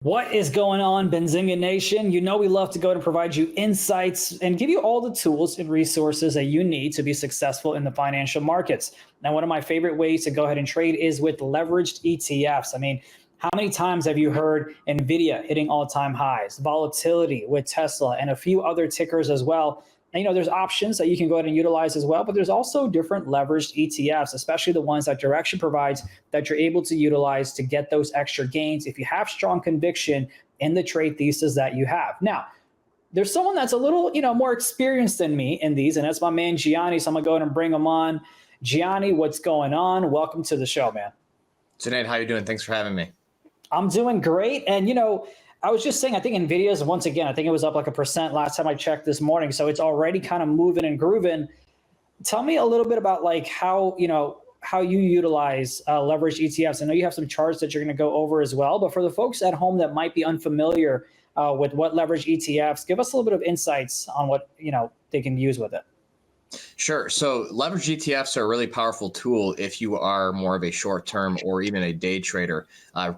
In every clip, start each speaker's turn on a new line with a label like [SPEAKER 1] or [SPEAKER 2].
[SPEAKER 1] What is going on, Benzinga Nation? You know we love to go and provide you insights and give you all the tools and resources that you need to be successful in the financial markets. Now, one of my favorite ways to go ahead and trade is with leveraged ETFs. I mean, how many times have you heard Nvidia hitting all-time highs, volatility with Tesla, and a few other tickers as well? And, there's options that you can go ahead and utilize as well, but there's also different leveraged ETFs, especially the ones that Direction provides that you're able to utilize to get those extra gains if you have strong conviction in the trade thesis that you have. Now, there's someone that's a little, more experienced than me in these, and that's my man Gianni. So I'm gonna go ahead and bring him on. Gianni, what's going on? Welcome to the show, man.
[SPEAKER 2] Sinead, how you doing? Thanks for having me.
[SPEAKER 1] I'm doing great. And, I was just saying, I think NVIDIA's, once again, I think it was up like 1% last time I checked this morning. So it's already kind of moving and grooving. Tell me a little bit about like how you utilize leveraged ETFs. I know you have some charts that you're going to go over as well, but for the folks at home that might be unfamiliar with what leveraged ETFs, give us a little bit of insights on what, they can use with it.
[SPEAKER 2] Sure. So leverage ETFs are a really powerful tool if you are more of a short term or even a day trader.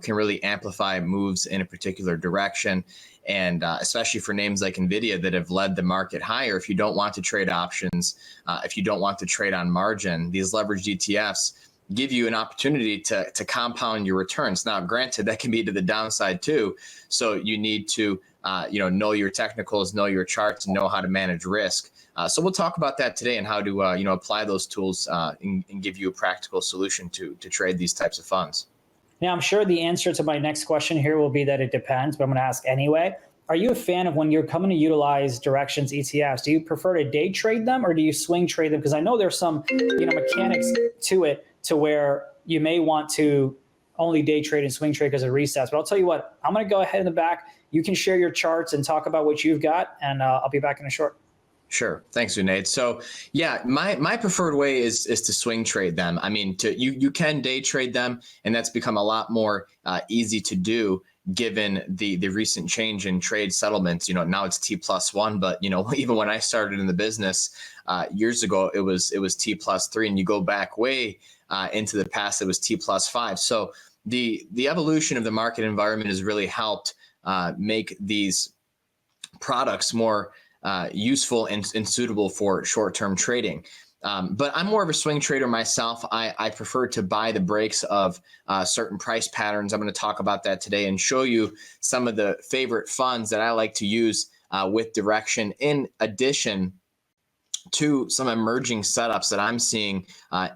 [SPEAKER 2] Can really amplify moves in a particular direction. And especially for names like NVIDIA that have led the market higher, if you don't want to trade options, if you don't want to trade on margin, these leveraged ETFs give you an opportunity to compound your returns. Now, granted, that can be to the downside too. So you need to know your technicals, know your charts, and know how to manage risk. So we'll talk about that today and how to apply those tools and give you a practical solution to trade these types of funds.
[SPEAKER 1] Now, I'm sure the answer to my next question here will be that it depends, but I'm going to ask anyway. Are you a fan of when you're coming to utilize Directions ETFs? Do you prefer to day trade them or do you swing trade them? Because I know there's some mechanics to it to where you may want to only day trade and swing trade because of resets. But I'll tell you what, I'm going to go ahead in the back. You can share your charts and talk about what you've got, and I'll be back in a short.
[SPEAKER 2] Sure. Thanks, Junaid. So yeah, my preferred way is to swing trade them. I mean, you can day trade them, and that's become a lot more easy to do given the recent change in trade settlements. Now it's T+1, but even when I started in the business years ago, it was T+3, and you go back way into the past, it was T+5. So the evolution of the market environment has really helped make these products more useful and suitable for short-term trading. But I'm more of a swing trader myself. I prefer to buy the breaks of certain price patterns. I'm going to talk about that today and show you some of the favorite funds that I like to use with Direction, in addition to some emerging setups that I'm seeing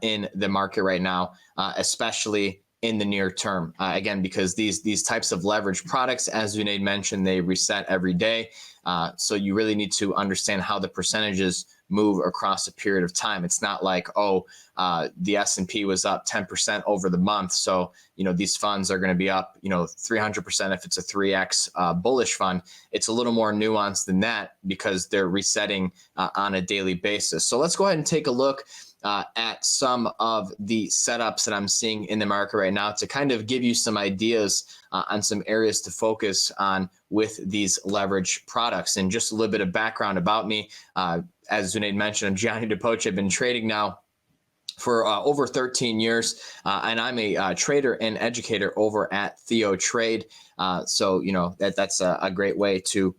[SPEAKER 2] in the market right now, especially in the near term. Again, because these types of leverage products, as Junaid mentioned, they reset every day. So you really need to understand how the percentages move across a period of time. It's not like, the S&P was up 10% over the month. So, these funds are going to be up, 300% if it's a 3X bullish fund. It's a little more nuanced than that because they're resetting on a daily basis. So let's go ahead and take a look at some of the setups that I'm seeing in the market right now to kind of give you some ideas on some areas to focus on with these leverage products. And just a little bit of background about me. As Junaid mentioned, I'm Gianni DePoce. I've been trading now for over 13 years, and I'm a trader and educator over at Theo Trade. So that's a great way to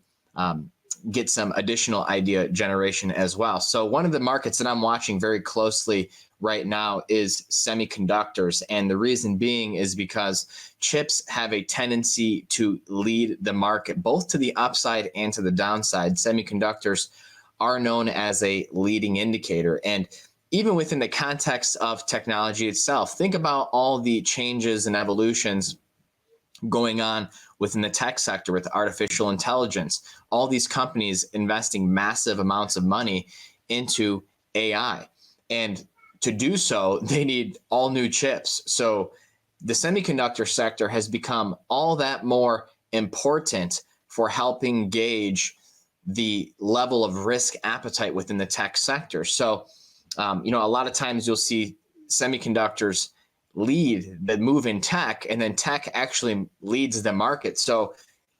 [SPEAKER 2] get some additional idea generation as well. So one of the markets that I'm watching very closely right now is semiconductors. And the reason being is because chips have a tendency to lead the market, both to the upside and to the downside. Semiconductors are known as a leading indicator. And even within the context of technology itself, think about all the changes and evolutions going on within the tech sector with artificial intelligence, all these companies investing massive amounts of money into AI. And to do so, they need all new chips. So the semiconductor sector has become all that more important for helping gauge the level of risk appetite within the tech sector. So, a lot of times you'll see semiconductors lead the move in tech, and then tech actually leads the market. So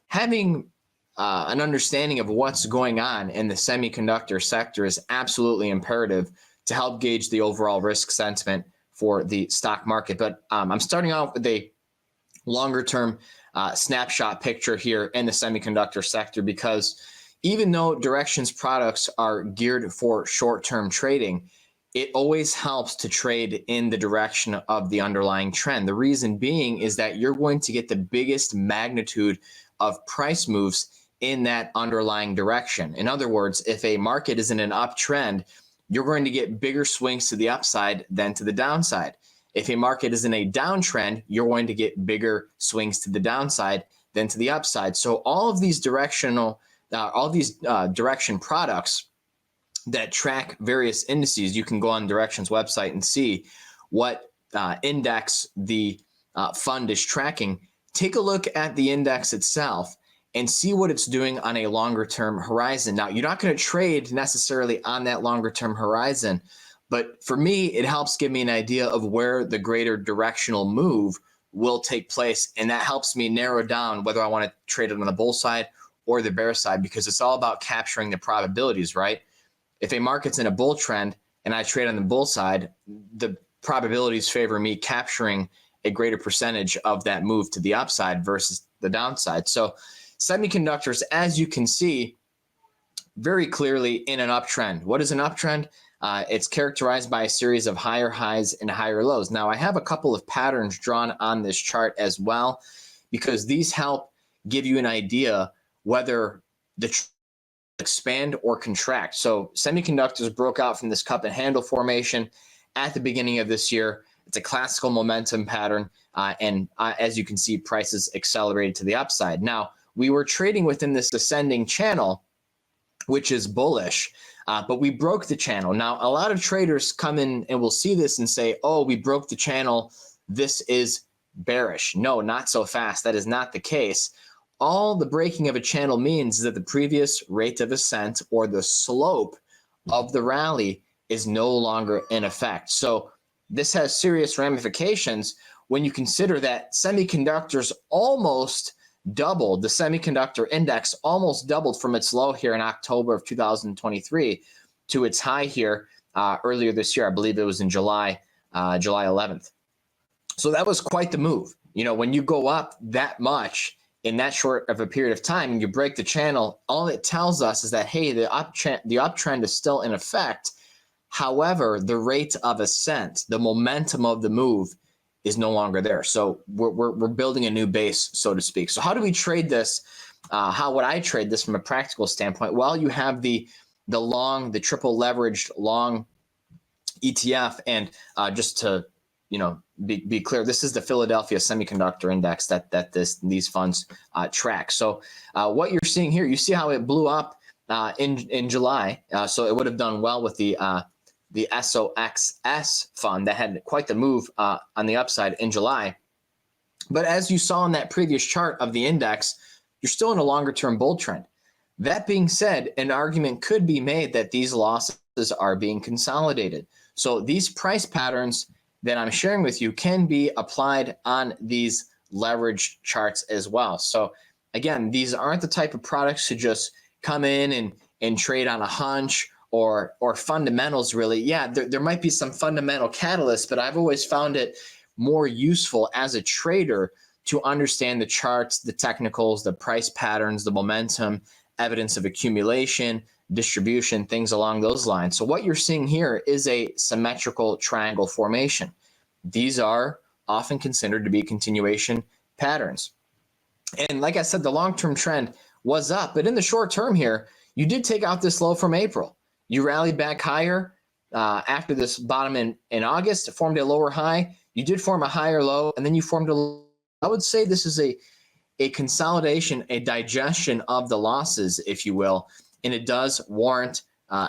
[SPEAKER 2] having an understanding of what's going on in the semiconductor sector is absolutely imperative to help gauge the overall risk sentiment for the stock market. But I'm starting out with a longer term snapshot picture here in the semiconductor sector, because even though directions products are geared for short-term trading, it always helps to trade in the direction of the underlying trend. The reason being is that you're going to get the biggest magnitude of price moves in that underlying direction. In other words, if a market is in an uptrend, you're going to get bigger swings to the upside than to the downside. If a market is in a downtrend, you're going to get bigger swings to the downside than to the upside. So all of these direction products that track various indices, you can go on Directions website and see what index the fund is tracking. Take a look at the index itself and see what it's doing on a longer term horizon. Now, you're not going to trade necessarily on that longer term horizon, but for me, it helps give me an idea of where the greater directional move will take place. And that helps me narrow down whether I want to trade it on the bull side or the bear side, because it's all about capturing the probabilities, right? If a market's in a bull trend and I trade on the bull side, the probabilities favor me capturing a greater percentage of that move to the upside versus the downside. So semiconductors, as you can see, very clearly in an uptrend. What is an uptrend? It's characterized by a series of higher highs and higher lows. Now, I have a couple of patterns drawn on this chart as well, because these help give you an idea whether the expand or contract. So semiconductors broke out from this cup and handle formation at the beginning of this year. It's a classical momentum pattern. And as you can see, prices accelerated to the upside. Now, we were trading within this ascending channel, which is bullish, but we broke the channel. Now, a lot of traders come in and will see this and say, oh, we broke the channel, this is bearish. No, not so fast. That is not the case. All the breaking of a channel means is that the previous rate of ascent or the slope of the rally is no longer in effect. So this has serious ramifications when you consider that semiconductors almost doubled. The semiconductor index almost doubled from its low here in October of 2023 to its high here earlier this year. I believe it was in July 11th. So that was quite the move. You know, when you go up that much in that short of a period of time and you break the channel, all it tells us is that, hey, the uptrend is still in effect. However, the rate of ascent, the momentum of the move is no longer there. So we're building a new base, so to speak. So how do we trade this? How would I trade this from a practical standpoint? Well, you have the triple leveraged long ETF, and just to be clear, this is the Philadelphia Semiconductor Index that these funds track. So what you're seeing here, you see how it blew up in July. So it would have done well with the SOXS fund that had quite the move on the upside in July. But as you saw in that previous chart of the index, you're still in a longer term bull trend. That being said, an argument could be made that these losses are being consolidated. So these price patterns that I'm sharing with you can be applied on these leverage charts as well. So again, these aren't the type of products to just come in and trade on a hunch or fundamentals, really. Yeah, there might be some fundamental catalysts, but I've always found it more useful as a trader to understand the charts, the technicals, the price patterns, the momentum, evidence of accumulation, distribution, things along those lines. So what you're seeing here is a symmetrical triangle formation. These are often considered to be continuation patterns. And like I said, the long-term trend was up, but in the short term here, you did take out this low from April. You rallied back higher after this bottom in August, formed a lower high. You did form a higher low, and then you formed I would say this is a consolidation, a digestion of the losses, if you will, and it does warrant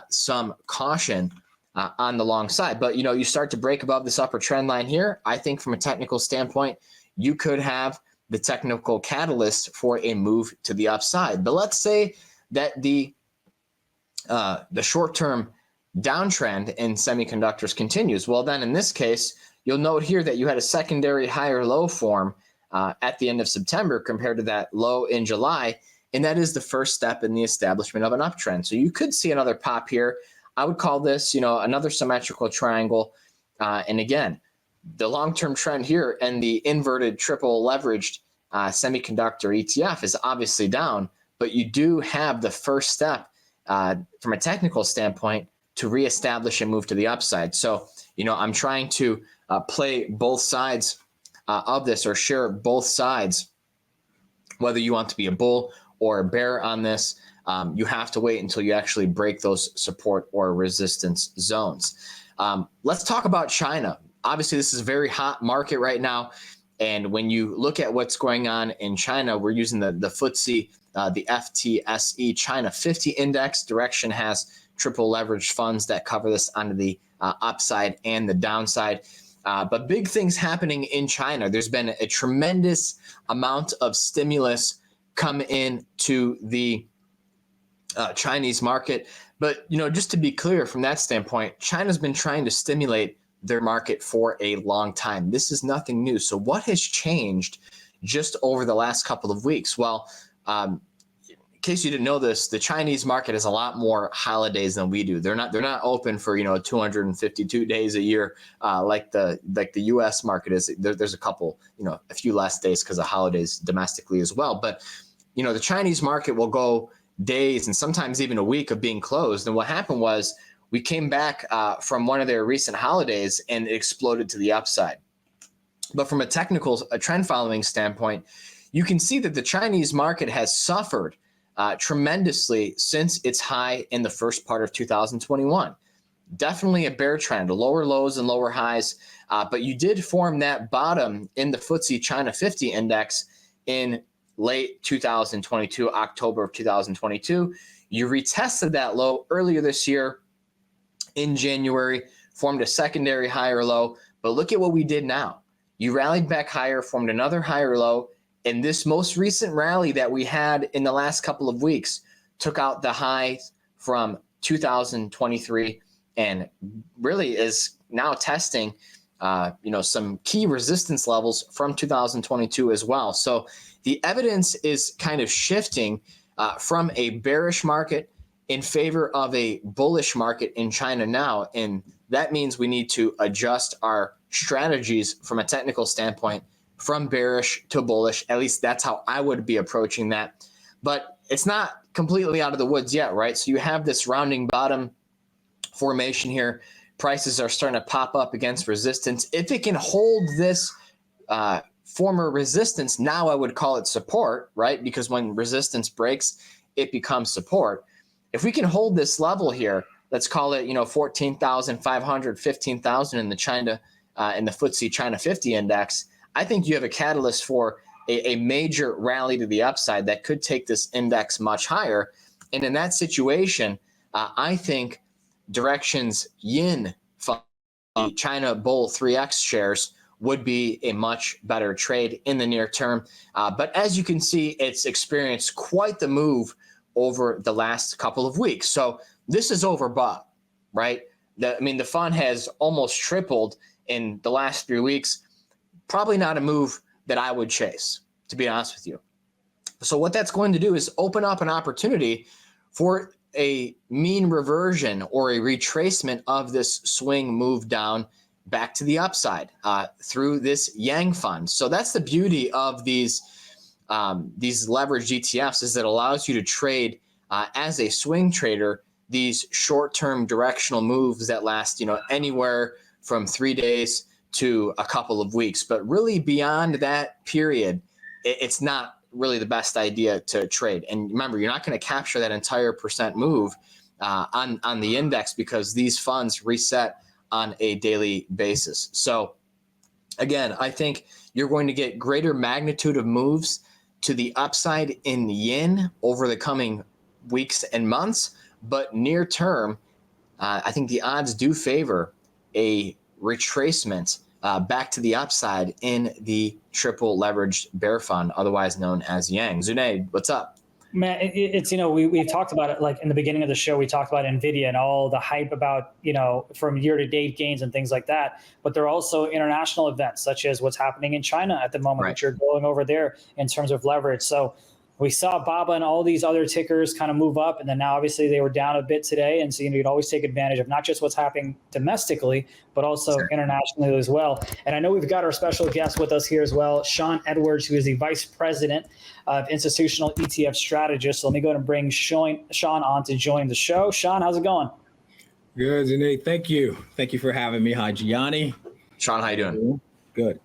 [SPEAKER 2] some caution on the long side. But, you start to break above this upper trend line here. I think from a technical standpoint, you could have the technical catalyst for a move to the upside. But let's say that the short-term downtrend in semiconductors continues. Well, then in this case, you'll note here that you had a secondary higher low form at the end of September compared to that low in July. And that is the first step in the establishment of an uptrend. So you could see another pop here. I would call this, another symmetrical triangle. And again, the long-term trend here and the inverted triple leveraged semiconductor ETF is obviously down, but you do have the first step from a technical standpoint to reestablish and move to the upside. So, I'm trying to play both sides of this, or share both sides. Whether you want to be a bull or a bear on this, you have to wait until you actually break those support or resistance zones. Let's talk about China. Obviously, this is a very hot market right now. And when you look at what's going on in China, we're using the FTSE, the FTSE China 50 index. Direction has triple leveraged funds that cover this on the upside and the downside. But big things happening in China. There's been a tremendous amount of stimulus come in to the Chinese market. But, just to be clear from that standpoint, China's been trying to stimulate their market for a long time. This is nothing new. So what has changed just over the last couple of weeks? Well, in case you didn't know this, the Chinese market has a lot more holidays than we do. They're not open for 252 days a year like the U.S. market is. There's a couple, a few less days because of holidays domestically as well. But the Chinese market will go days and sometimes even a week of being closed. And what happened was we came back from one of their recent holidays and it exploded to the upside. But from a technical trend following standpoint, you can see that the Chinese market has suffered tremendously since its high in the first part of 2021. Definitely a bear trend, lower lows and lower highs. But you did form that bottom in the FTSE China 50 index in late 2022, October of 2022. You retested that low earlier this year in January, formed a secondary higher low. But look at what we did now. You rallied back higher, formed another higher low. And this most recent rally that we had in the last couple of weeks took out the high from 2023 and really is now testing some key resistance levels from 2022 as well. So the evidence is kind of shifting from a bearish market in favor of a bullish market in China now. And that means we need to adjust our strategies from a technical standpoint from bearish to bullish. At least that's how I would be approaching that. But it's not completely out of the woods yet, right? So you have this rounding bottom formation here. Prices are starting to pop up against resistance. If it can hold this former resistance, now I would call it support, right? Because when resistance breaks, it becomes support. If we can hold this level here, let's call it 14,500, 15,000 in the China in the FTSE China 50 index, I think you have a catalyst for a major rally to the upside that could take this index much higher. And in that situation, I think Direction's yin fund, China Bull 3X shares would be a much better trade in the near term. But as you can see, it's experienced quite the move over the last couple of weeks. So this is overbought, right? The fund has almost tripled in the last 3 weeks. Probably not a move that I would chase, to be honest with you. So what that's going to do is open up an opportunity for a mean reversion or a retracement of this swing move down back to the upside through this Yang fund. So that's the beauty of these leveraged ETFs, is that it allows you to trade as a swing trader these short-term directional moves that last anywhere from 3 days to a couple of weeks. But really beyond that period, it's not really the best idea to trade. And remember, you're not going to capture that entire percent move on the index because these funds reset on a daily basis. So again, I think you're going to get greater magnitude of moves to the upside in yin over the coming weeks and months. But near term, I think the odds do favor a retracement back to the upside in the triple leveraged bear fund, otherwise known as Yang. Zunaid, what's up?
[SPEAKER 1] Man, it's, we've talked about it, like in the beginning of the show, we talked about NVIDIA and all the hype about, from year to date gains and things like that. But there are also international events, such as what's happening in China at the moment,
[SPEAKER 2] right,
[SPEAKER 1] which you're going over there in terms of leverage. So We saw BABA and all these other tickers kind of move up, and then now obviously they were down a bit today. And so you'd always take advantage of not just what's happening domestically, but also internationally as well. And I know we've got our special guest with us here as well, Sean Edwards, who is the Vice President of Institutional ETF Strategist. So let me go ahead and bring Sean on to join the show. Sean, how's it going?
[SPEAKER 3] Good, Nate. Thank you. Thank you for having me. Hi, Gianni.
[SPEAKER 2] Sean, how you doing?
[SPEAKER 3] Good.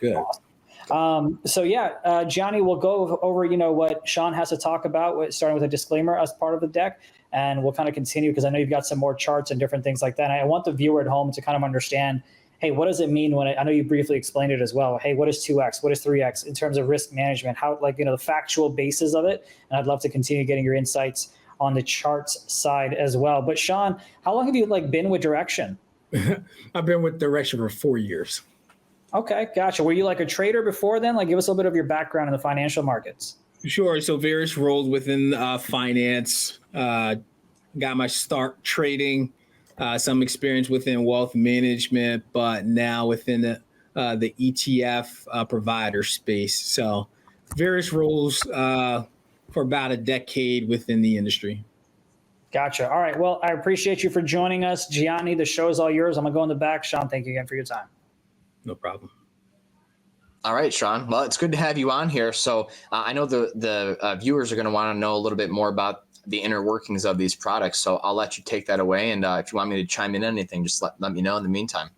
[SPEAKER 1] Gianni, we'll go over, what Sean has to talk about, starting with a disclaimer as part of the deck, and we'll kind of continue because I know you've got some more charts and different things like that. And I want the viewer at home to kind of understand, hey, what does it mean when I know you briefly explained it as well. Hey, what is 2X? What is 3X in terms of risk management? How, the factual basis of it. And I'd love to continue getting your insights on the charts side as well. But Sean, how long have you been with Direction?
[SPEAKER 3] I've been with Direction for 4 years.
[SPEAKER 1] Okay, gotcha. Were you a trader before then? Give us a little bit of your background in the financial markets.
[SPEAKER 3] Sure. So various roles within finance. Got my start trading, some experience within wealth management, but now within the ETF provider space. So various roles for about a decade within the industry.
[SPEAKER 1] Gotcha. All right. Well, I appreciate you for joining us. Gianni, the show is all yours. I'm going to go in the back. Sean, thank you again for your time.
[SPEAKER 3] No problem.
[SPEAKER 2] All right, Sean. Well, it's good to have you on here. So I know the viewers are going to want to know a little bit more about the inner workings of these products. So I'll let you take that away. And if you want me to chime in on anything, just let me know in the meantime.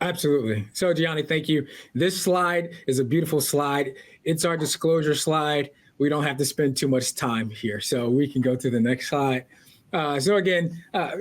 [SPEAKER 3] Absolutely. So, Gianni, thank you. This slide is a beautiful slide. It's our disclosure slide. We don't have to spend too much time here, so we can go to the next slide. So again,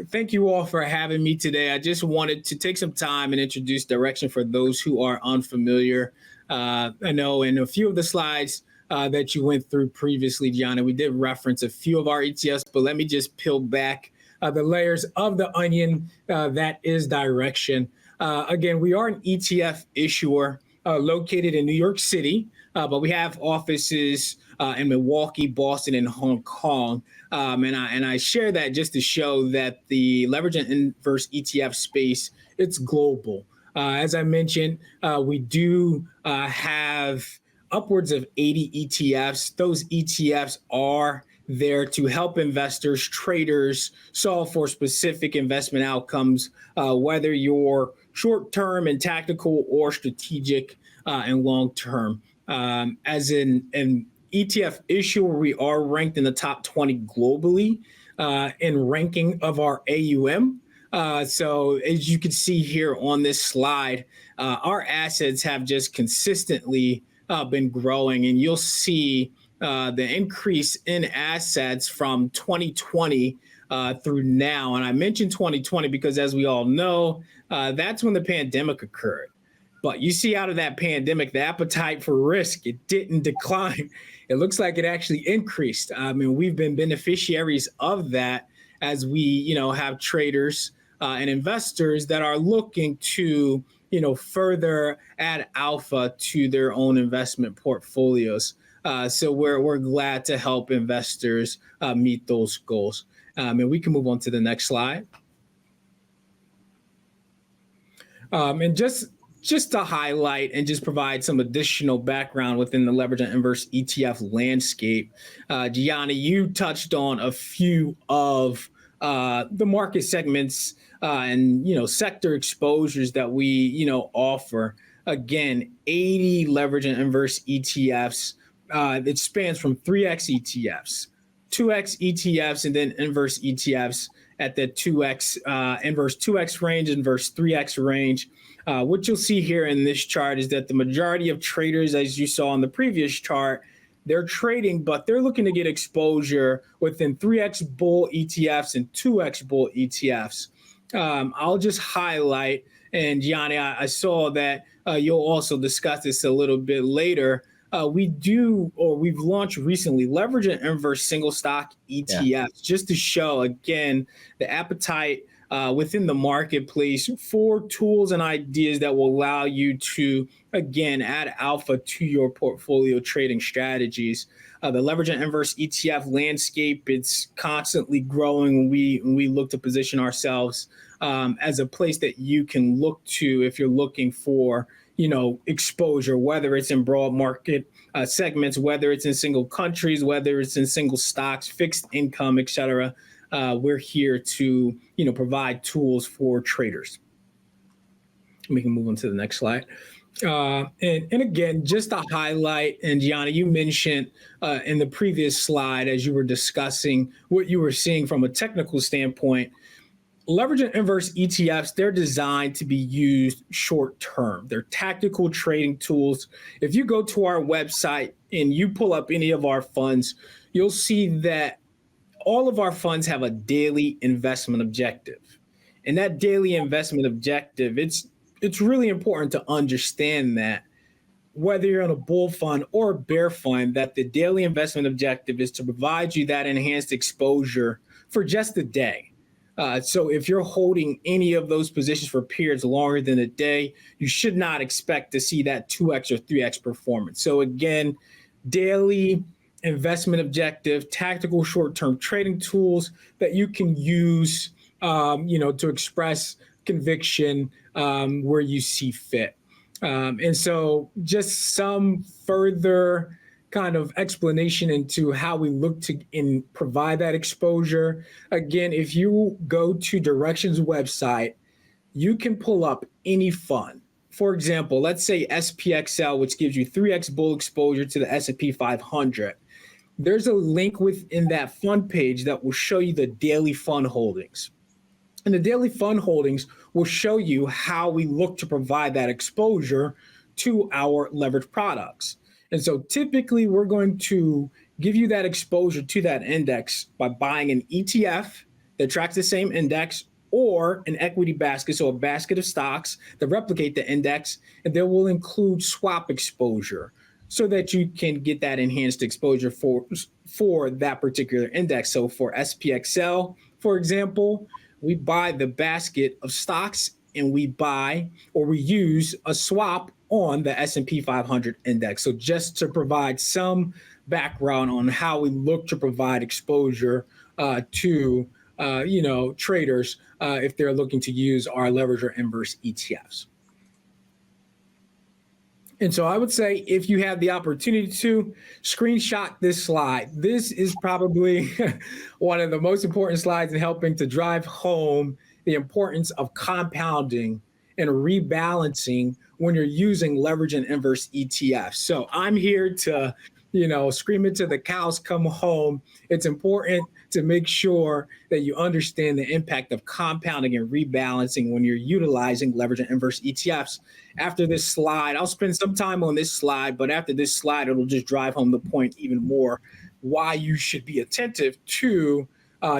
[SPEAKER 3] thank you all for having me today. I just wanted to take some time and introduce Direction for those who are unfamiliar. I know in a few of the slides that you went through previously, Gianni, we did reference a few of our ETFs, but let me just peel back the layers of the onion that is Direction. Again, we are an ETF issuer located in New York City, but we have offices in Milwaukee, Boston, and Hong Kong. And I share that just to show that the leverage and inverse ETF space, it's global. As I mentioned, we do have upwards of 80 ETFs. Those ETFs are there to help investors, traders solve for specific investment outcomes, whether you're short-term and tactical or strategic and long-term. As an ETF issuer, we are ranked in the top 20 globally in ranking of our AUM. So as you can see here on this slide, our assets have just consistently been growing, and you'll see the increase in assets from 2020 through now. And I mentioned 2020 because, as we all know, that's when the pandemic occurred. But you see out of that pandemic, the appetite for risk, it didn't decline. It looks like it actually increased. I mean, we've been beneficiaries of that as we, have traders and investors that are looking to, further add alpha to their own investment portfolios. So we're glad to help investors meet those goals. And we can move on to the next slide. And just to highlight and just provide some additional background within the leverage and inverse ETF landscape, Gianni, you touched on a few of the market segments and sector exposures that we offer. Again, 80 leverage and inverse ETFs. It spans from 3X ETFs, 2X ETFs, and then inverse ETFs at the 2X inverse 2X range, inverse 3X range. What you'll see here in this chart is that the majority of traders, as you saw on the previous chart, they're trading, but they're looking to get exposure within 3X bull ETFs and 2X bull ETFs. I'll just highlight, and Gianni, I saw that you'll also discuss this a little bit later. We've launched recently leverage and inverse single stock ETFs, just to show, again, the appetite within the marketplace for tools and ideas that will allow you to, again, add alpha to your portfolio trading strategies. The leverage and inverse ETF landscape, it's constantly growing. We look to position ourselves as a place that you can look to if you're looking for, exposure, whether it's in broad market segments, whether it's in single countries, whether it's in single stocks, fixed income, et cetera. We're here to, provide tools for traders. We can move on to the next slide. And again, just to highlight, and Gianni, you mentioned in the previous slide, as you were discussing what you were seeing from a technical standpoint, leverage and inverse ETFs, they're designed to be used short term. They're tactical trading tools. If you go to our website and you pull up any of our funds, you'll see that all of our funds have a daily investment objective. And that daily investment objective, it's really important to understand that whether you're in a bull fund or a bear fund, that the daily investment objective is to provide you that enhanced exposure for just a day. So if you're holding any of those positions for periods longer than a day, you should not expect to see that 2x or 3x performance. So again, daily investment objective, tactical short-term trading tools that you can use, to express conviction where you see fit. And so just some further kind of explanation into how we look to provide that exposure. Again, if you go to Directions website, you can pull up any fund. For example, let's say SPXL, which gives you 3x bull exposure to the S&P 500. There's a link within that fund page that will show you the daily fund holdings. And the daily fund holdings will show you how we look to provide that exposure to our leverage products. And so typically we're going to give you that exposure to that index by buying an ETF that tracks the same index or an equity basket, so a basket of stocks that replicate the index, and they will include swap exposure so that you can get that enhanced exposure for that particular index. So for SPXL, for example, we buy the basket of stocks and we buy or we use a swap on the S&P 500 index. So just to provide some background on how we look to provide exposure to traders if they're looking to use our leverage or inverse ETFs. And so I would say if you have the opportunity to screenshot this slide, this is probably one of the most important slides in helping to drive home the importance of compounding and rebalancing when you're using leverage and inverse ETFs. So I'm here to, scream it till the cows come home. It's important to make sure that you understand the impact of compounding and rebalancing when you're utilizing leverage and inverse ETFs. After this slide, I'll spend some time on this slide, but after this slide, it'll just drive home the point even more, why you should be attentive to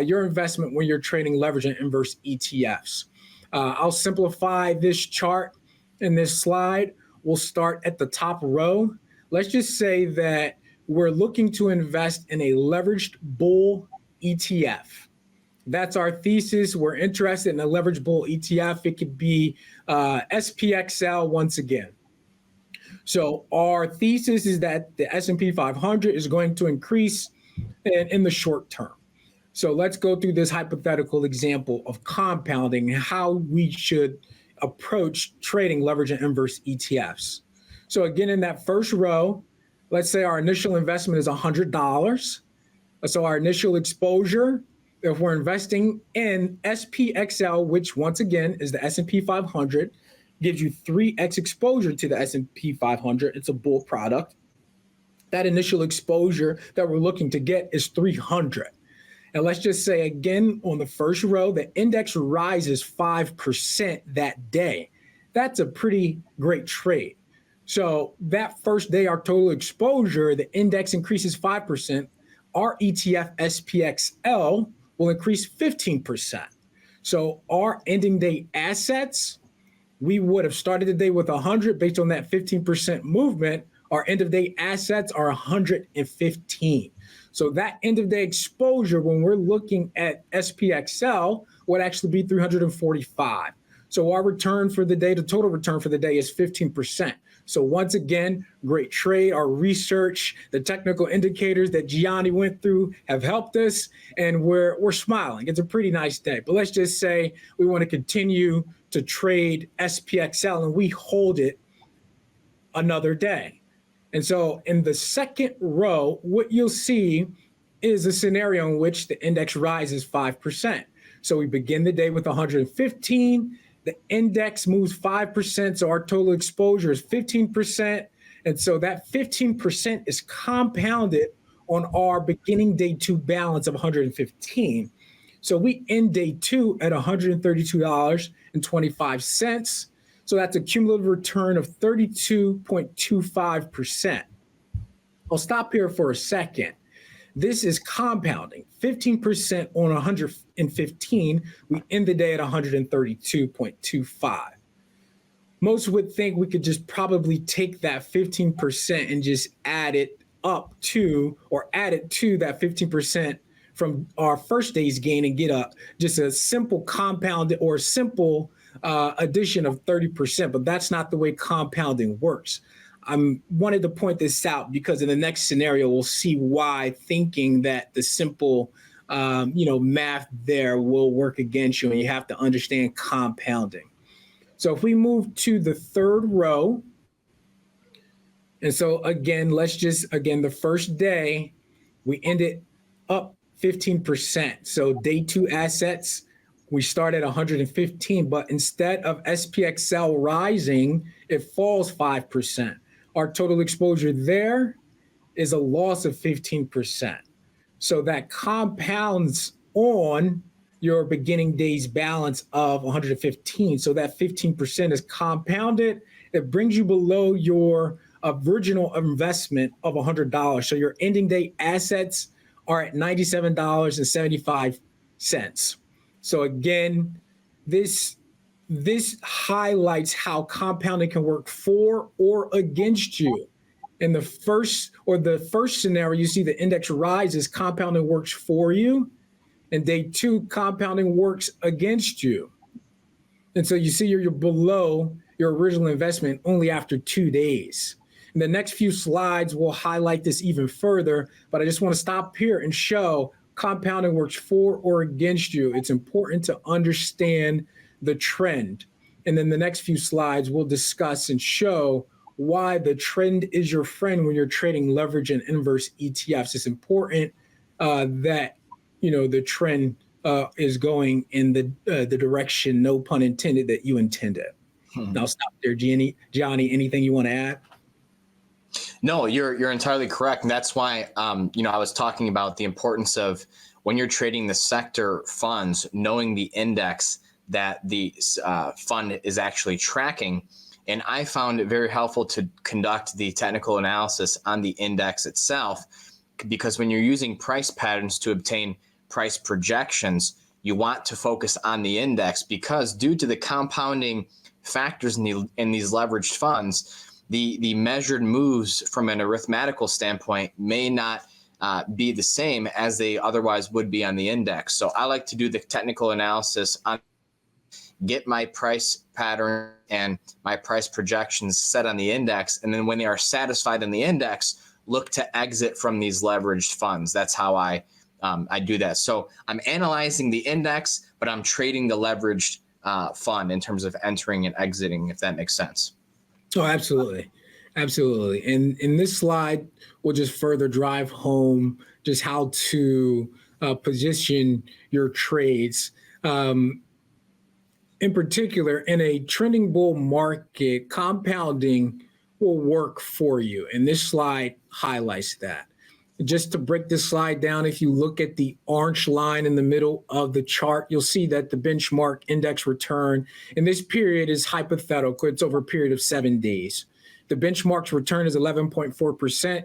[SPEAKER 3] your investment when you're trading leverage and inverse ETFs. I'll simplify this chart in this slide. We'll start at the top row. Let's just say that we're looking to invest in a leveraged bull ETF. That's our thesis. We're interested in a leveraged bull ETF. It could be SPXL once again. So our thesis is that the S&P 500 is going to increase in the short term. So let's go through this hypothetical example of compounding and how we should approach trading leverage and inverse ETFs. So again, in that first row, let's say our initial investment is $100. So our initial exposure, if we're investing in SPXL, which once again is the S&P 500, gives you 3x exposure to the S&P 500. It's a bull product. That initial exposure that we're looking to get is 300. And let's just say again, on the first row, the index rises 5% that day. That's a pretty great trade. So that first day, our total exposure, the index increases 5%. Our ETF SPXL will increase 15%. So our ending day assets, we would have started the day with 100 based on that 15% movement. Our end of day assets are 115. So that end of day exposure, when we're looking at SPXL, would actually be 345. So our return for the day, the total return for the day is 15%. So once again, great trade. Our research, the technical indicators that Gianni went through have helped us, and we're smiling. It's a pretty nice day. But let's just say we want to continue to trade SPXL and we hold it another day. And so in the second row, what you'll see is a scenario in which the index rises 5%. So we begin the day with 115. The index moves 5%. So our total exposure is 15%. And so that 15% is compounded on our beginning day two balance of 115. So we end day two at $132.25. So that's a cumulative return of 32.25%. I'll stop here for a second. This is compounding 15% on 115. We end the day at 132.25. Most would think we could just probably take that 15% and just add it up to, or add it to that 15% from our first day's gain and get just a simple compound or simple addition of 30%. But that's not the way compounding works. I wanted to point this out because in the next scenario, we'll see why thinking that the simple, math there will work against you, and you have to understand compounding. So if we move to the third row, and so again, the first day, we ended up 15%. So day two assets, we start at 115, but instead of SPXL rising, it falls 5%. Our total exposure there is a loss of 15%. So that compounds on your beginning day's balance of 115. So that 15% is compounded. It brings you below your original investment of $100. So your ending day assets are at $97.75. So again, this highlights how compounding can work for or against you. In the first scenario, you see the index rises, compounding works for you. And day two, compounding works against you. And so you see you're below your original investment only after 2 days. In the next few slides, we'll highlight this even further, but I just want to stop here and show compounding works for or against you. It's important to understand the trend. And then the next few slides, we'll discuss and show why the trend is your friend when you're trading leverage and inverse ETFs. It's important that the trend is going in the direction, no pun intended, that you intended. I'll stop there. Johnny, anything you want to add?
[SPEAKER 2] No, you're entirely correct. And that's why, I was talking about the importance of when you're trading the sector funds, knowing the index that the fund is actually tracking. And I found it very helpful to conduct the technical analysis on the index itself, because when you're using price patterns to obtain price projections, you want to focus on the index, because due to the compounding factors in these leveraged funds, the measured moves from an arithmetical standpoint may not be the same as they otherwise would be on the index. So I like to do the technical analysis on, get my price pattern and my price projections set on the index. And then when they are satisfied in the index, look to exit from these leveraged funds. That's how I do that. So I'm analyzing the index, but I'm trading the leveraged fund in terms of entering and exiting, if that makes sense.
[SPEAKER 3] Oh, absolutely. Absolutely. And in this slide, we'll just further drive home just how to position your trades. In particular, in a trending bull market, compounding will work for you. And this slide highlights that. Just to break this slide down, if you look at the orange line in the middle of the chart, you'll see that the benchmark index return in this period is hypothetical. It's over a period of 7 days. The benchmark's return is 11.4%.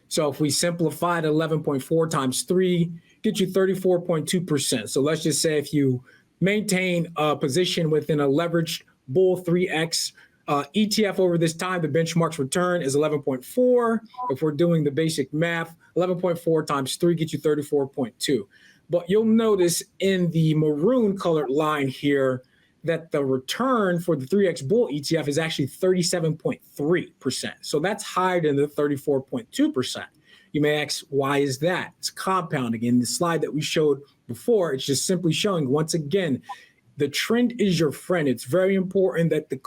[SPEAKER 3] So if we simplify it, 11.4 times 3 gets you 34.2%. So let's just say if you maintain a position within a leveraged bull 3X ETF over this time, the benchmark's return is 11.4. If we're doing the basic math, 11.4 times 3 gets you 34.2. But you'll notice in the maroon colored line here that the return for the 3X bull ETF is actually 37.3%. So that's higher than the 34.2%. You may ask, why is that? It's compounding. In the slide that we showed before, it's just simply showing, once again, the trend is your friend. It's very important that the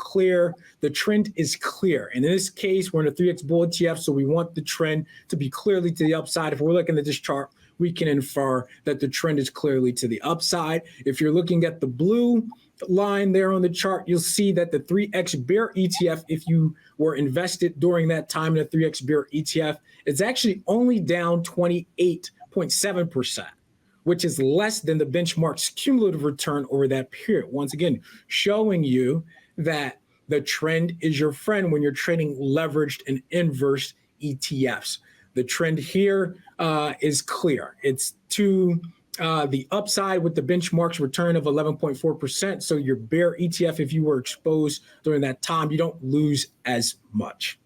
[SPEAKER 3] trend is clear. And in this case, we're in a 3X bull ETF, so we want the trend to be clearly to the upside. If we're looking at this chart, we can infer that the trend is clearly to the upside. If you're looking at the blue line there on the chart, you'll see that the 3X bear ETF, if you were invested during that time in a 3X bear ETF, it's actually only down 28.7%. which is less than the benchmark's cumulative return over that period. Once again, showing you that the trend is your friend when you're trading leveraged and inverse ETFs. The trend here is clear. It's to the upside with the benchmark's return of 11.4%. So your bear ETF, if you were exposed during that time, you don't lose as much.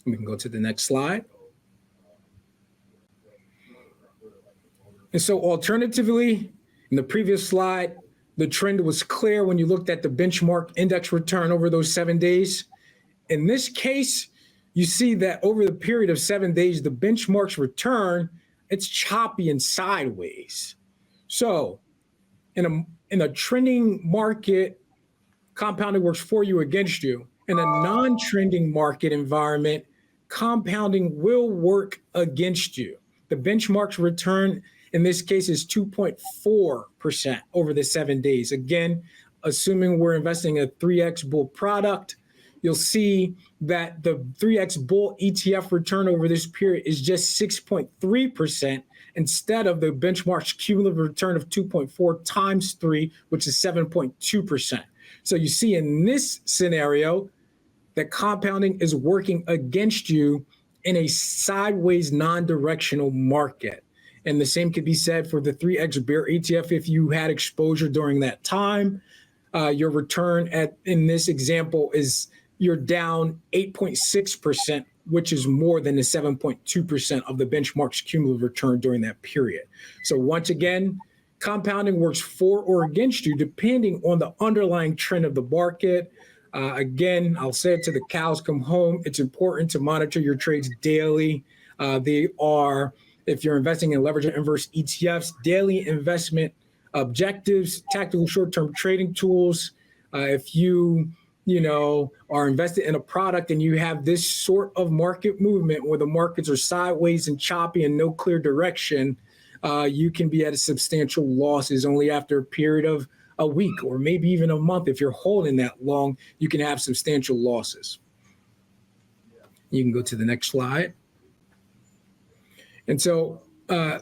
[SPEAKER 3] We can go to the next slide. And so alternatively, in the previous slide, the trend was clear when you looked at the benchmark index return over those 7 days. In this case, you see that over the period of 7 days, the benchmark's return, it's choppy and sideways. So in a trending market, compounding works for you, against you. In a non-trending market environment, compounding will work against you. The benchmark's return in this case is 2.4% over the 7 days. Again, assuming we're investing in a 3X bull product, you'll see that the 3X bull ETF return over this period is just 6.3% instead of the benchmark's cumulative return of 2.4 times 3, which is 7.2%. So you see in this scenario that compounding is working against you in a sideways non-directional market. And the same could be said for the 3X bear ETF. If you had exposure during that time, your return in this example is you're down 8.6%, which is more than the 7.2% of the benchmark's cumulative return during that period. So once again, compounding works for or against you depending on the underlying trend of the market. Again, I'll say it till the cows come home. It's important to monitor your trades daily. They are, if you're investing in leverage and inverse ETFs, daily investment objectives, tactical short-term trading tools. If you are invested in a product and you have this sort of market movement where the markets are sideways and choppy and no clear direction, you can be at a substantial losses only after a period of a week or maybe even a month. If you're holding that long, you can have substantial losses. You can go to the next slide. And so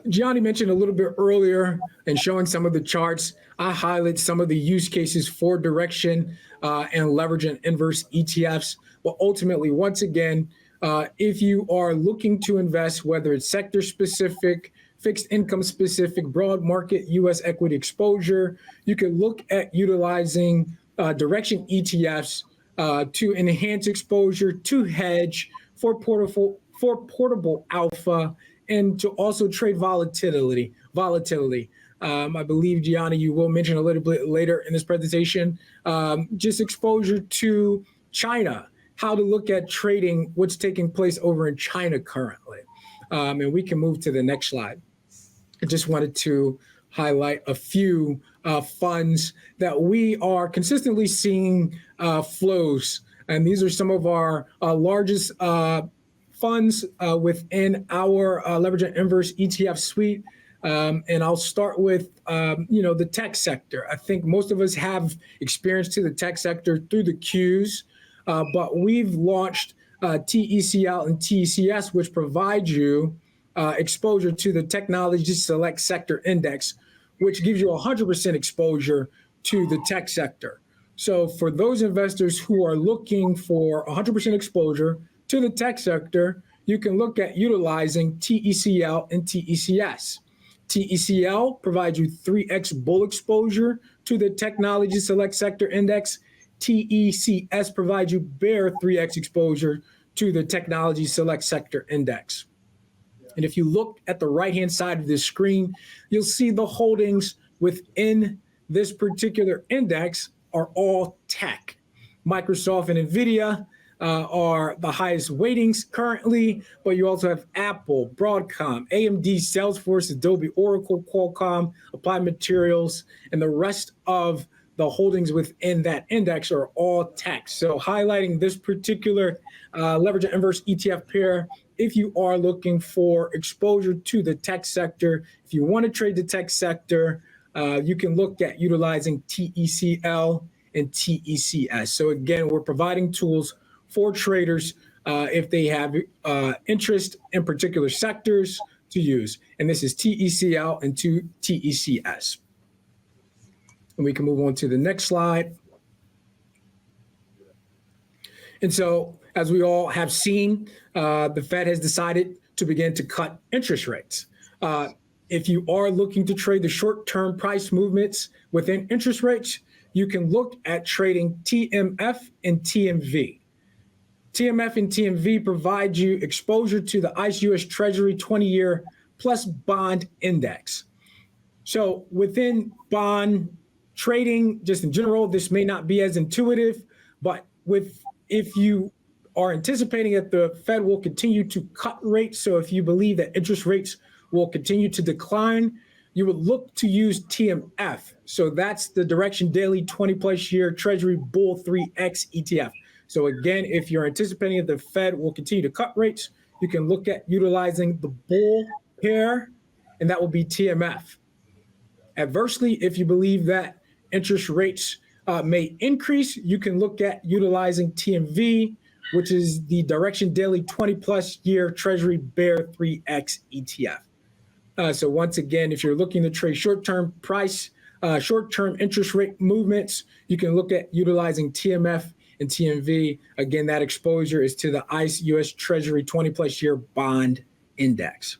[SPEAKER 3] Gianni mentioned a little bit earlier and showing some of the charts. I highlight some of the use cases for direction and leverage and inverse ETFs. But ultimately, once again, if you are looking to invest, whether it's sector specific, fixed income specific, broad market U.S. equity exposure, you can look at utilizing direction ETFs to enhance exposure, to hedge, for portable alpha, and to also trade volatility. I believe, Gianni, you will mention a little bit later in this presentation, just exposure to China, how to look at trading, what's taking place over in China currently. And we can move to the next slide. I just wanted to highlight a few funds that we are consistently seeing flows. And these are some of our largest funds within our leverage and inverse ETF suite. And I'll start with, the tech sector. I think most of us have experience to the tech sector through the Qs, but we've launched TECL and TECS, which provide you exposure to the Technology Select Sector Index, which gives you 100% exposure to the tech sector. So for those investors who are looking for 100% exposure to the tech sector, you can look at utilizing TECL and TECS. TECL provides you 3X bull exposure to the Technology Select Sector Index. TECS provides you bear 3X exposure to the Technology Select Sector Index. And if you look at the right-hand side of this screen, you'll see the holdings within this particular index are all tech. Microsoft and NVIDIA, are the highest weightings currently, but you also have Apple, Broadcom, AMD, Salesforce, Adobe, Oracle, Qualcomm, Applied Materials, and the rest of the holdings within that index are all tech. So highlighting this particular leverage and inverse ETF pair, if you are looking for exposure to the tech sector, if you want to trade the tech sector, you can look at utilizing TECL and TECS. So again, we're providing tools for traders if they have interest in particular sectors to use. And this is TECL and TECS. And we can move on to the next slide. And so, as we all have seen, the Fed has decided to begin to cut interest rates. If you are looking to trade the short-term price movements within interest rates, you can look at trading TMF and TMV. TMF and TMV provide you exposure to the ICE US Treasury 20-year plus bond index. So within bond trading, just in general, this may not be as intuitive, but if you are anticipating that the Fed will continue to cut rates, so if you believe that interest rates will continue to decline, you would look to use TMF. So that's the Direction Daily 20-plus year Treasury Bull 3X ETF. So again, if you're anticipating that the Fed will continue to cut rates, you can look at utilizing the bull pair, and that will be TMF. Adversely, if you believe that interest rates may increase, you can look at utilizing TMV, which is the Direction Daily 20-plus year Treasury Bear 3X ETF. So once again, if you're looking to trade short-term interest rate movements, you can look at utilizing TMF and TMV. Again, that exposure is to the ICE US Treasury 20-plus year bond index.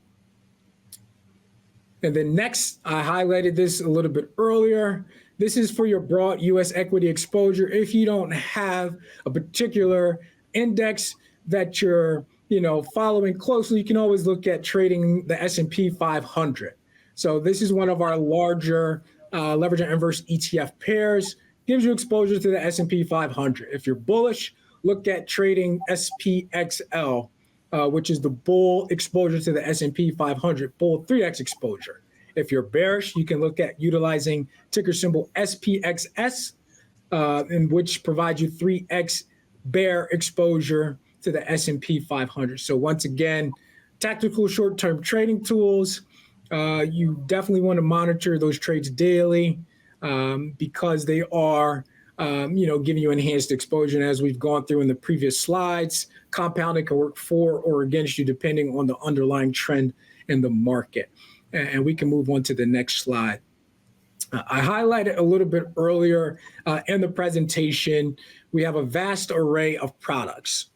[SPEAKER 3] And then next, I highlighted this a little bit earlier. This is for your broad US equity exposure. If you don't have a particular index that you're following closely, you can always look at trading the S&P 500. So this is one of our larger leverage and inverse ETF pairs. Gives you exposure to the S&P 500. If you're bullish, look at trading SPXL, which is the bull exposure to the S&P 500, bull 3X exposure. If you're bearish, you can look at utilizing ticker symbol SPXS, in which provides you 3X bear exposure to the S&P 500. So once again, tactical short-term trading tools. You definitely want to monitor those trades daily because they are giving you enhanced exposure. And as we've gone through in the previous slides, compounding can work for or against you depending on the underlying trend in the market. And we can move on to the next slide. I highlighted a little bit earlier in the presentation, we have a vast array of products.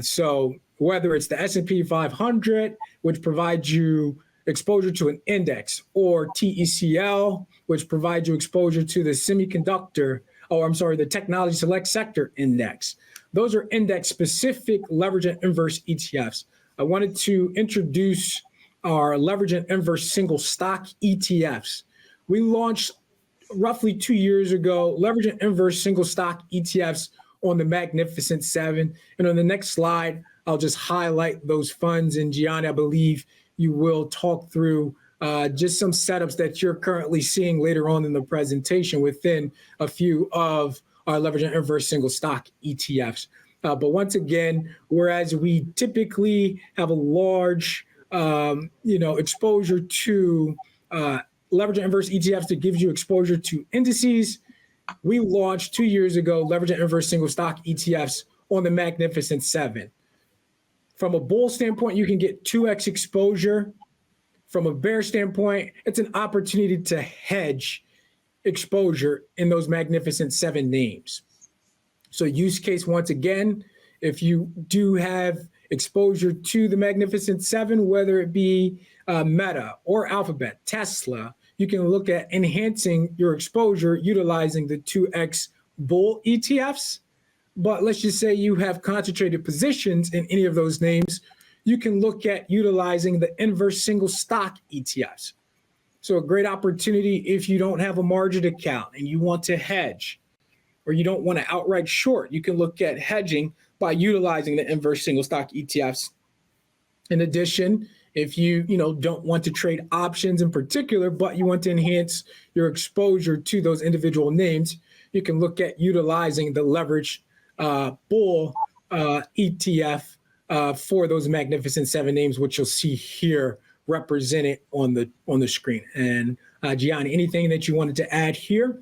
[SPEAKER 3] So whether it's the S&P 500, which provides you exposure to an index, or TECL, which provides you exposure to the the Technology Select Sector Index. Those are index-specific leverage and inverse ETFs. I wanted to introduce our leverage and inverse single stock ETFs. We launched roughly 2 years ago, leverage and inverse single stock ETFs on the Magnificent Seven. And on the next slide, I'll just highlight those funds. And Gianni, I believe you will talk through just some setups that you're currently seeing later on in the presentation within a few of our leverage and inverse single stock ETFs. But once again, whereas we typically have a large, exposure to leverage and inverse ETFs that gives you exposure to indices, we launched 2 years ago leverage and inverse single stock ETFs on the Magnificent Seven. From a bull standpoint, you can get 2x exposure. From a bear standpoint, it's an opportunity to hedge exposure in those Magnificent Seven names. So use case, once again, if you do have exposure to the Magnificent Seven, whether it be Meta or Alphabet, Tesla, you can look at enhancing your exposure utilizing the 2x bull ETFs. But let's just say you have concentrated positions in any of those names, you can look at utilizing the inverse single stock ETFs. So a great opportunity if you don't have a margin account and you want to hedge, or you don't want to outright short, you can look at hedging by utilizing the inverse single stock ETFs. In addition, if you don't want to trade options in particular, but you want to enhance your exposure to those individual names, you can look at utilizing the leverage bull ETF for those magnificent 7 names, which you'll see here represented on the screen. And Gianni, anything that you wanted to add here?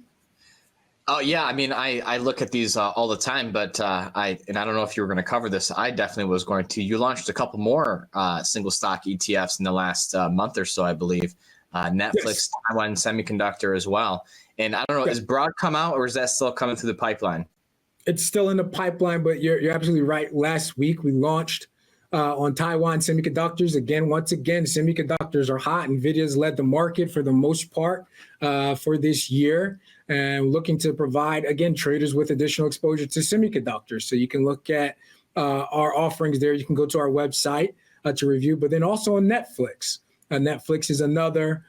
[SPEAKER 2] Oh yeah, I mean, I look at these all the time, but I don't know if you were going to cover this. I definitely was going to. You launched a couple more single stock ETFs in the last month or so, I believe. Netflix,
[SPEAKER 3] Yes.
[SPEAKER 2] Taiwan Semiconductor as well. And I don't know,
[SPEAKER 3] Yeah.
[SPEAKER 2] is Broad come out or is that still coming through the pipeline?
[SPEAKER 3] It's still in the pipeline, but you're absolutely right. Last week we launched on Taiwan Semiconductors. Once again, semiconductors are hot. NVIDIA's led the market for the most part for this year, and looking to provide, again, traders with additional exposure to semiconductors. So you can look at our offerings there. You can go to our website to review, but then also on Netflix. Netflix is another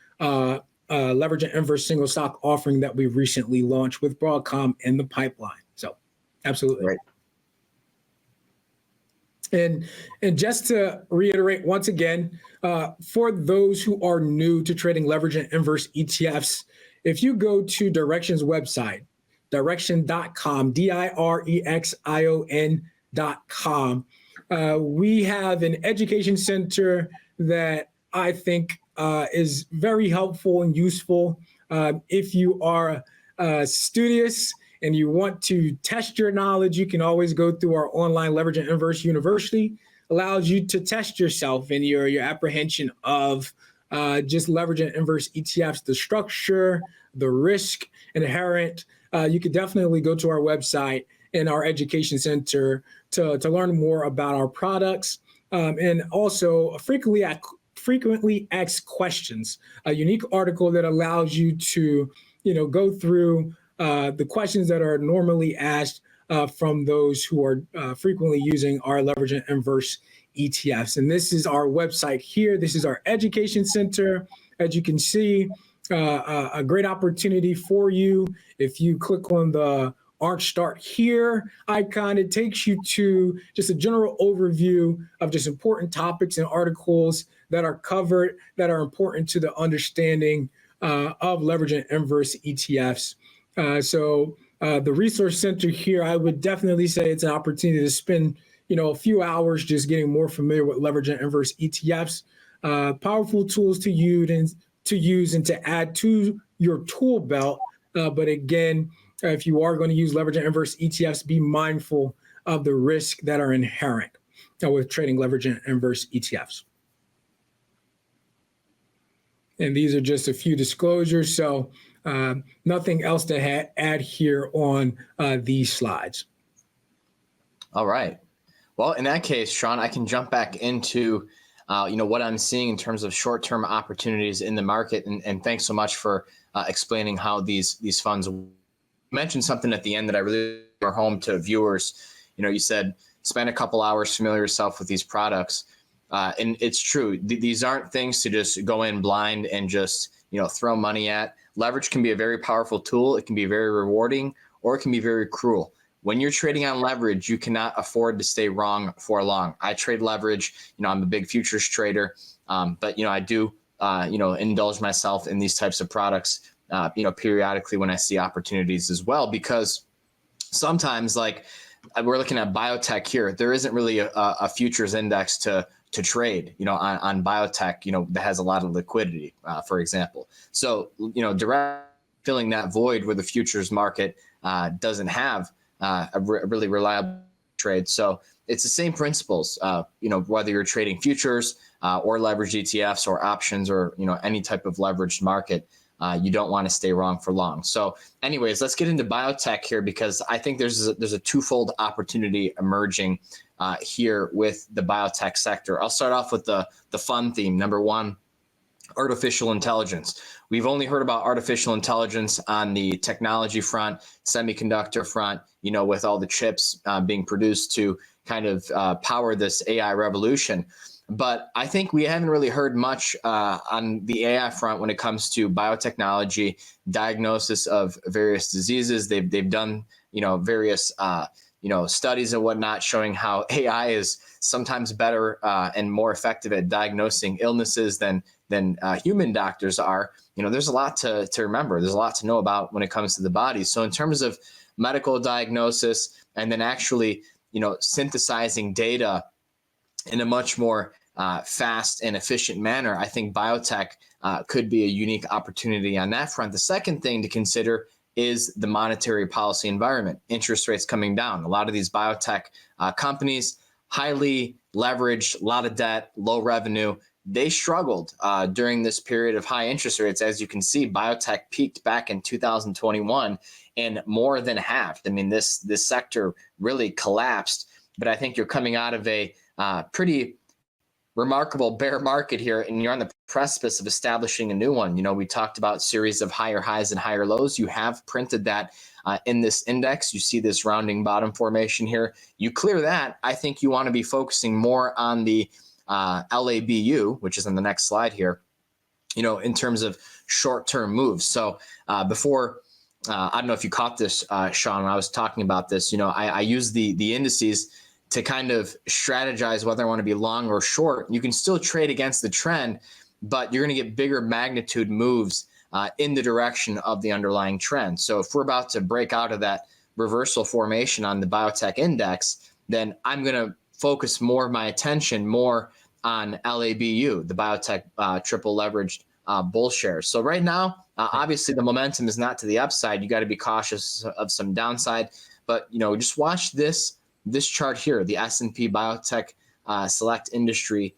[SPEAKER 3] leverage and inverse single stock offering that we recently launched with Broadcom in the pipeline. So absolutely.
[SPEAKER 2] Right.
[SPEAKER 3] And just to reiterate once again, for those who are new to trading leverage and inverse ETFs, if you go to Direction's website, direction.com, Direxion.com, we have an education center that I think is very helpful and useful. If you are studious and you want to test your knowledge, you can always go through our online Leverage and Inverse University. Allows you to test yourself in your apprehension of just leverage and inverse ETFs, the structure, the risk inherent. You could definitely go to our website and our education center to learn more about our products, and also frequently asked questions. A unique article that allows you to go through the questions that are normally asked from those who are frequently using our leverage and inverse ETFs. And this is our website here. This is our education center. As you can see, a great opportunity for you. If you click on the Orange Start Here icon, it takes you to just a general overview of just important topics and articles that are covered that are important to the understanding of leverage and inverse ETFs. So the Resource Center here, I would definitely say it's an opportunity to spend, a few hours just getting more familiar with leverage and inverse ETFs. Powerful tools to use and to add to your tool belt. But again, if you are going to use leverage and inverse ETFs, be mindful of the risk that are inherent with trading leverage and inverse ETFs. And these are just a few disclosures. So nothing else to add here on these slides.
[SPEAKER 2] All right. Well, in that case, Sean, I can jump back into what I'm seeing in terms of short-term opportunities in the market. And thanks so much for explaining how these funds. You mentioned something at the end that I really brought home to viewers. You said spend a couple hours familiar yourself with these products. And it's true. These aren't things to just go in blind and just, throw money at. Leverage can be a very powerful tool. It can be very rewarding, or it can be very cruel. When you're trading on leverage, you cannot afford to stay wrong for long. I trade leverage. I'm a big futures trader, but I do indulge myself in these types of products, periodically when I see opportunities as well. Because sometimes, like we're looking at biotech here, there isn't really a futures index to trade, on biotech, that has a lot of liquidity, for example. So, direct filling that void where the futures market doesn't have a really reliable trade. So it's the same principles, whether you're trading futures or leveraged ETFs or options or, any type of leveraged market, you don't want to stay wrong for long. So anyways, let's get into biotech here, because I think there's a twofold opportunity emerging here with the biotech sector. I'll start off with the fun theme. Number one, artificial intelligence. We've only heard about artificial intelligence on the technology front, semiconductor front, with all the chips being produced to kind of power this AI revolution. But I think we haven't really heard much on the AI front when it comes to biotechnology, diagnosis of various diseases. They've done, various, studies and whatnot showing how AI is sometimes better and more effective at diagnosing illnesses than human doctors are. There's a lot to remember. There's a lot to know about when it comes to the body. So in terms of medical diagnosis and then actually, synthesizing data in a much more fast and efficient manner, I think biotech could be a unique opportunity on that front. The second thing to consider is the monetary policy environment. Interest rates coming down. A lot of these biotech companies, highly leveraged, a lot of debt, low revenue. They struggled during this period of high interest rates. As you can see, biotech peaked back in 2021 and more than halved. I mean, this sector really collapsed. But I think you're coming out of a pretty remarkable bear market here, and you're on the precipice of establishing a new one. We talked about series of higher highs and higher lows. You have printed that in this index. You see this rounding bottom formation here. You clear that. I think you want to be focusing more on the LABU, which is on the next slide here, in terms of short-term moves. So before, I don't know if you caught this, Sean, when I was talking about this, I use the indices to kind of strategize whether I want to be long or short. You can still trade against the trend, but you're going to get bigger magnitude moves in the direction of the underlying trend. So if we're about to break out of that reversal formation on the biotech index, then I'm going to focus more of my attention more on LABU, the biotech triple leveraged bull shares. So right now, obviously the momentum is not to the upside. You got to be cautious of some downside, but just watch this chart here, the S&P Biotech Select Industry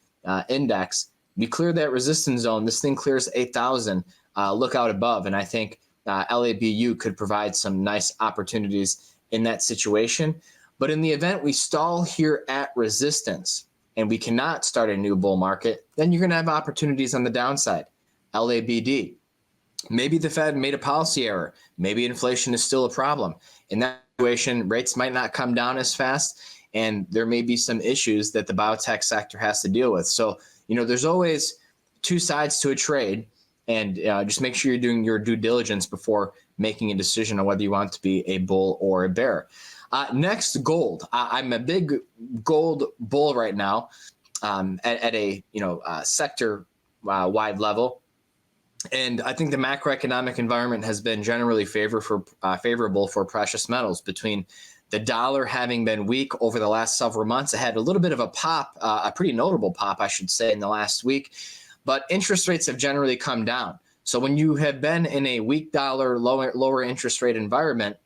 [SPEAKER 2] Index. We clear that resistance zone. This thing clears 8,000. Look out above, and I think LABU could provide some nice opportunities in that situation. But in the event we stall here at resistance and we cannot start a new bull market, then you're going to have opportunities on the downside. LABD. Maybe the Fed made a policy error. Maybe inflation is still a problem. In that situation, rates might not come down as fast, and there may be some issues that the biotech sector has to deal with. So, there's always two sides to a trade, and just make sure you're doing your due diligence before making a decision on whether you want to be a bull or a bear. Next, gold. I'm a big gold bull right now at a sector wide level. And I think the macroeconomic environment has been generally favorable for precious metals. Between the dollar having been weak over the last several months, it had a little bit of a pop, a pretty notable pop, I should say, in the last week. But interest rates have generally come down. So when you have been in a weak dollar, lower interest rate environment,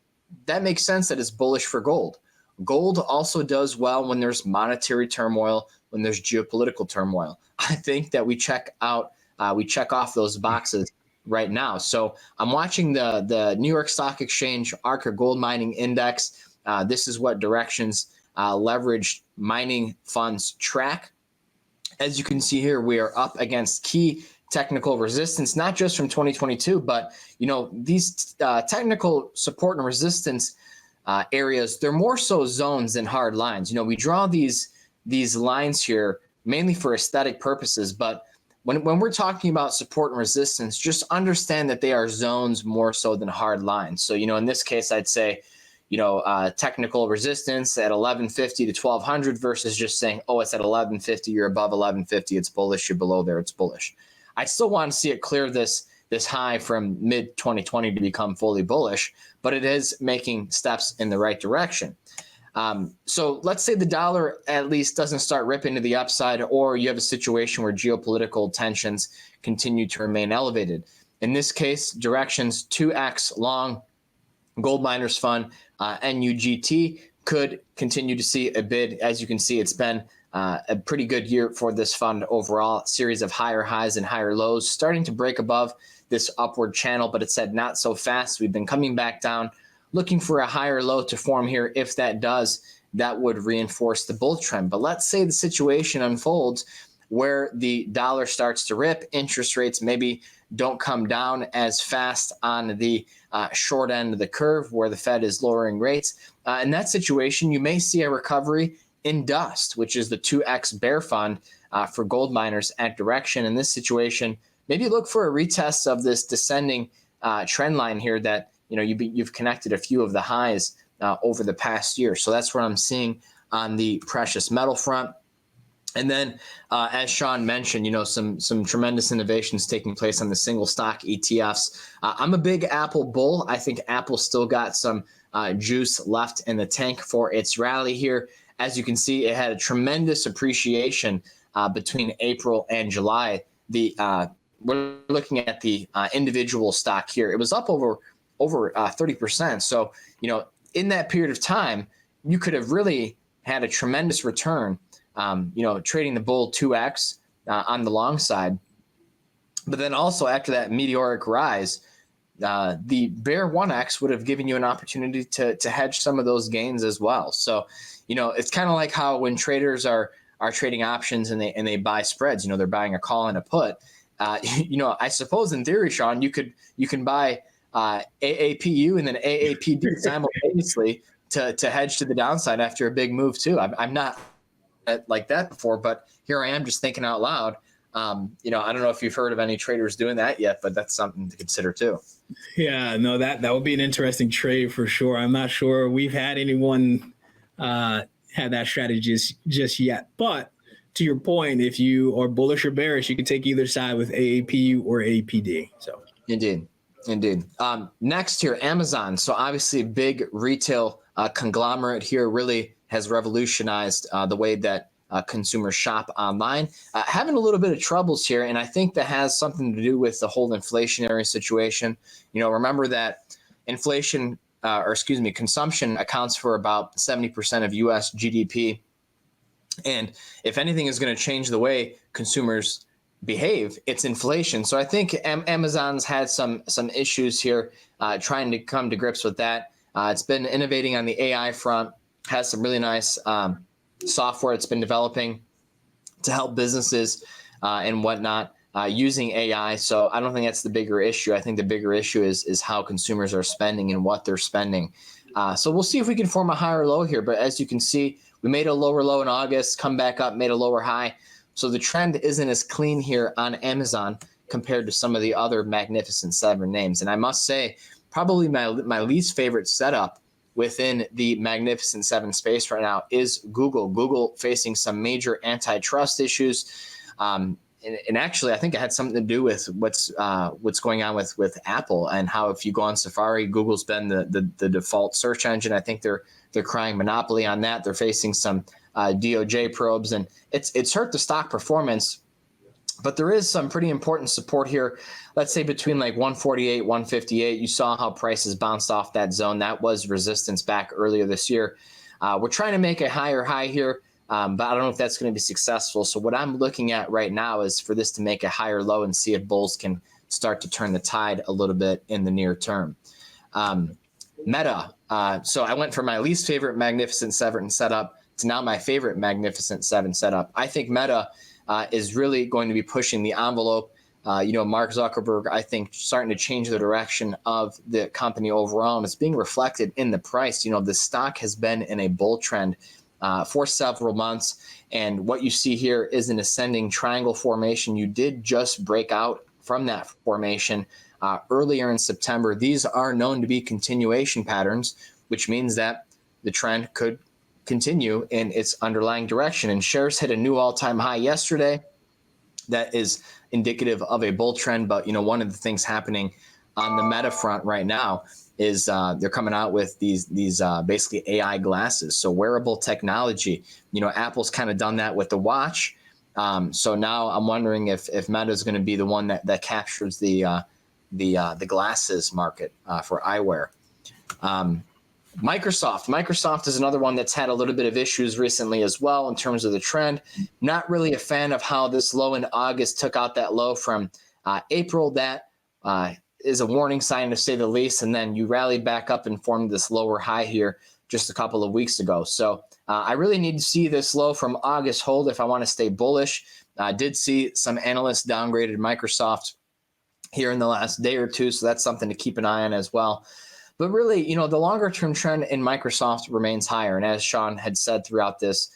[SPEAKER 2] that makes sense that it's bullish for gold. Gold also does well when there's monetary turmoil, when there's geopolitical turmoil. I think that we check off those boxes right now. So I'm watching the New York Stock Exchange Arca Gold Mining Index. This is what directions leveraged mining funds track. As you can see here, we are up against key technical resistance, not just from 2022, but these technical support and resistance areas, they're more so zones than hard lines. We draw these lines here mainly for aesthetic purposes, but when we're talking about support and resistance, just understand that they are zones more so than hard lines. So, in this case, I'd say, technical resistance at 1150 to 1200 versus just saying, oh, it's at 1150, you're above 1150, it's bullish, you're below there, it's bullish. I still want to see it clear this high from mid 2020 to become fully bullish, but it is making steps in the right direction. So let's say the dollar at least doesn't start ripping to the upside, or you have a situation where geopolitical tensions continue to remain elevated. In this case, directions 2x long gold miners fund, NUGT, could continue to see a bid. As you can see, it's been a pretty good year for this fund overall, series of higher highs and higher lows, starting to break above this upward channel, but it said not so fast. We've been coming back down, looking for a higher low to form here. If that does, that would reinforce the bull trend. But let's say the situation unfolds where the dollar starts to rip, interest rates maybe don't come down as fast on the short end of the curve where the Fed is lowering rates. In that situation, you may see a recovery in dust, which is the 2x bear fund for gold miners at direction. In this situation, maybe look for a retest of this descending trend line here that you've connected a few of the highs over the past year. So that's what I'm seeing on the precious metal front. And then, as Sean mentioned, some tremendous innovations taking place on the single stock ETFs. I'm a big Apple bull. I think Apple still got some juice left in the tank for its rally here. As you can see, it had a tremendous appreciation between April and July. We're looking at the individual stock here. It was up over 30%. So, in that period of time, you could have really had a tremendous return. Trading the bull 2x on the long side. But then also after that meteoric rise, the bear 1x would have given you an opportunity to hedge some of those gains as well. So, it's kind of like how when traders are trading options and they buy spreads, they're buying a call and a put. I suppose in theory, Sean, you can buy AAPU and then AAPD simultaneously to hedge to the downside after a big move too. I'm not like that before, but here I am just thinking out loud. I don't know if you've heard of any traders doing that yet, but that's something to consider too.
[SPEAKER 3] Yeah, no, that would be an interesting trade for sure. I'm not sure we've had anyone have that strategy just yet. But to your point, if you are bullish or bearish, you can take either side with AAPU or APD. So
[SPEAKER 2] Indeed. Next here, Amazon. So obviously a big retail conglomerate here, really has revolutionized the way that consumers shop online. Having a little bit of troubles here, and I think that has something to do with the whole inflationary situation. Remember that consumption accounts for about 70% of U.S. GDP. And if anything is going to change the way consumers behave, it's inflation. So I think Amazon's had some issues here trying to come to grips with that. It's been innovating on the AI front, has some really nice software it's been developing to help businesses and whatnot using AI. So I don't think that's the bigger issue. I think the bigger issue is how consumers are spending and what they're spending. So we'll see if we can form a higher low here. But as you can see, we made a lower low in August, come back up, made a lower high. So the trend isn't as clean here on Amazon compared to some of the other Magnificent Seven names. And I must say, probably my least favorite setup within the Magnificent Seven space right now is Google. Google facing some major antitrust issues. And actually, I think it had something to do with what's going on with Apple and how if you go on Safari, Google's been the default search engine. I think they're crying monopoly on that. They're facing some DOJ probes, and it's hurt the stock performance. But there is some pretty important support here. Let's say between like 148, 158. You saw how prices bounced off that zone. That was resistance back earlier this year. We're trying to make a higher high here, but I don't know if that's going to be successful. So what I'm looking at right now is for this to make a higher low and see if bulls can start to turn the tide a little bit in the near term. Meta. So I went from my least favorite Magnificent Seven setup to now my favorite Magnificent Seven setup. I think Meta is really going to be pushing the envelope. Mark Zuckerberg, I think, starting to change the direction of the company overall, and it's being reflected in the price. The stock has been in a bull trend for several months, and what you see here is an ascending triangle formation. You did just break out from that formation earlier in September. These are known to be continuation patterns, which means that the trend could continue in its underlying direction. And shares hit a new all-time high yesterday. That is indicative of a bull trend. But, one of the things happening on the Meta front right now is they're coming out with these basically AI glasses. So wearable technology. Apple's kind of done that with the watch. So now I'm wondering if Meta is going to be the one that captures the glasses market for eyewear. Microsoft is another one that's had a little bit of issues recently as well in terms of the trend. Not really a fan of how this low in August took out that low from April. That is a warning sign to say the least. And then you rallied back up and formed this lower high here just a couple of weeks ago. So I really need to see this low from August hold if I want to stay bullish. I did see some analysts downgraded Microsoft here in the last day or two. So that's something to keep an eye on as well. But really, the longer-term trend in Microsoft remains higher. And as Sean had said throughout this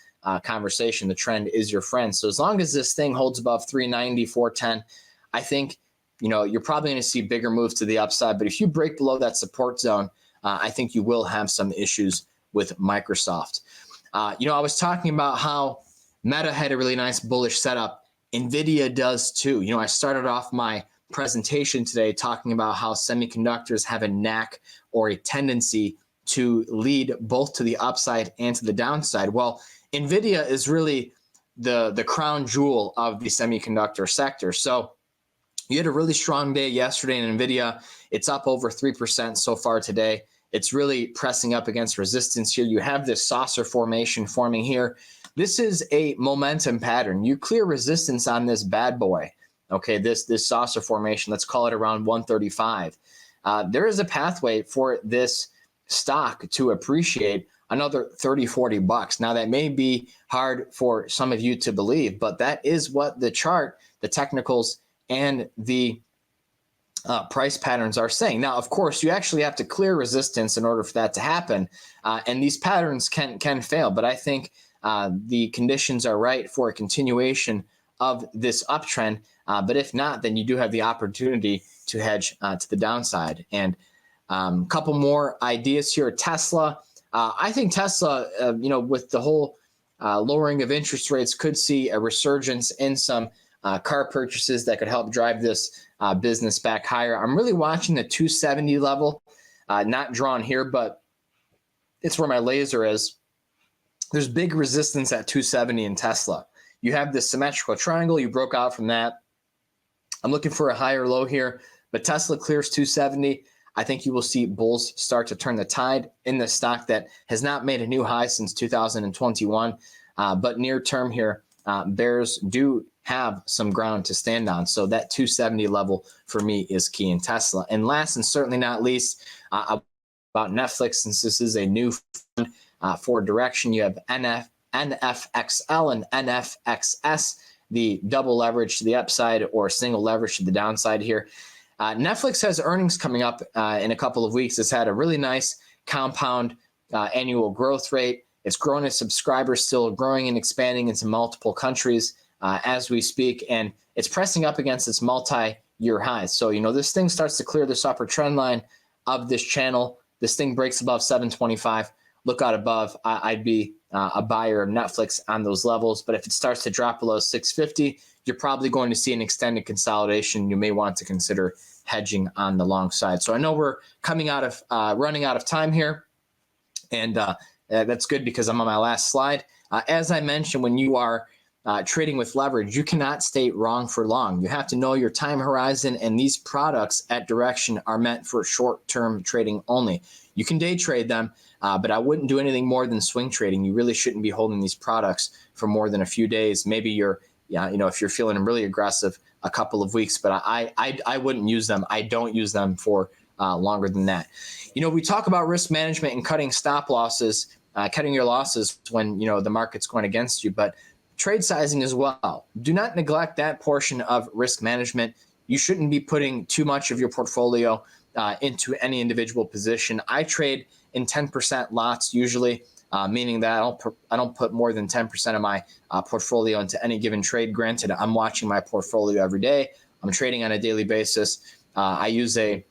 [SPEAKER 2] conversation, the trend is your friend. So as long as this thing holds above 390, 410, I think, you're probably going to see bigger moves to the upside. But if you break below that support zone I think you will have some issues with Microsoft. I was talking about how Meta had a really nice bullish setup. NVIDIA does too. I started off my presentation today talking about how semiconductors have a knack or a tendency to lead both to the upside and to the downside. Well, NVIDIA is really the crown jewel of the semiconductor sector. So you had a really strong day yesterday in NVIDIA. It's up over 3% so far today. It's really pressing up against resistance here. You have this saucer formation forming here. This is a momentum pattern. You clear resistance on this bad boy. Okay, this saucer formation, let's call it around 135. There is a pathway for this stock to appreciate another 30, 40 bucks. Now that may be hard for some of you to believe, but that is what the chart, the technicals, and the price patterns are saying. Now, of course, you actually have to clear resistance in order for that to happen. And these patterns can fail, but I think the conditions are right for a continuation of this uptrend. But if not, then you do have the opportunity to hedge to the downside. And a couple more ideas here. Tesla. I think Tesla, with the whole lowering of interest rates, could see a resurgence in some car purchases that could help drive this business back higher. I'm really watching the 270 level, not drawn here, but it's where my laser is. There's big resistance at 270 in Tesla. You have this symmetrical triangle. You broke out from that. I'm looking for a higher low here, but Tesla clears 270. I think you will see bulls start to turn the tide in the stock that has not made a new high since 2021. But near term here, bears do have some ground to stand on. So that 270 level for me is key in Tesla. And last and certainly not least, about Netflix, since this is a new fund for direction, you have NFXL and NFXS, the double leverage to the upside or single leverage to the downside here. Netflix has earnings coming up in a couple of weeks. It's had a really nice compound annual growth rate. It's growing its subscribers, still growing and expanding into multiple countries as we speak, and it's pressing up against its multi-year highs. So, this thing starts to clear this upper trend line of this channel. This thing breaks above 725. Look out above. I'd be a buyer of Netflix on those levels. But if it starts to drop below 650, you're probably going to see an extended consolidation. You may want to consider hedging on the long side. So I know we're running out of time here, and that's good because I'm on my last slide. As I mentioned, when you are trading with leverage, you cannot stay wrong for long. You have to know your time horizon, and these products at Direction are meant for short-term trading only. You can day trade them, but I wouldn't do anything more than swing trading. You really shouldn't be holding these products for more than a few days. Maybe if you're feeling really aggressive, a couple of weeks, but I wouldn't use them. I don't use them for longer than that. We talk about risk management and cutting stop losses, cutting your losses when, the market's going against you, but trade sizing as well. Do not neglect that portion of risk management. You shouldn't be putting too much of your portfolio into any individual position. I trade in 10% lots usually, meaning that I don't put more than 10% of my portfolio into any given trade. Granted, I'm watching my portfolio every day. I'm trading on a daily basis. I use a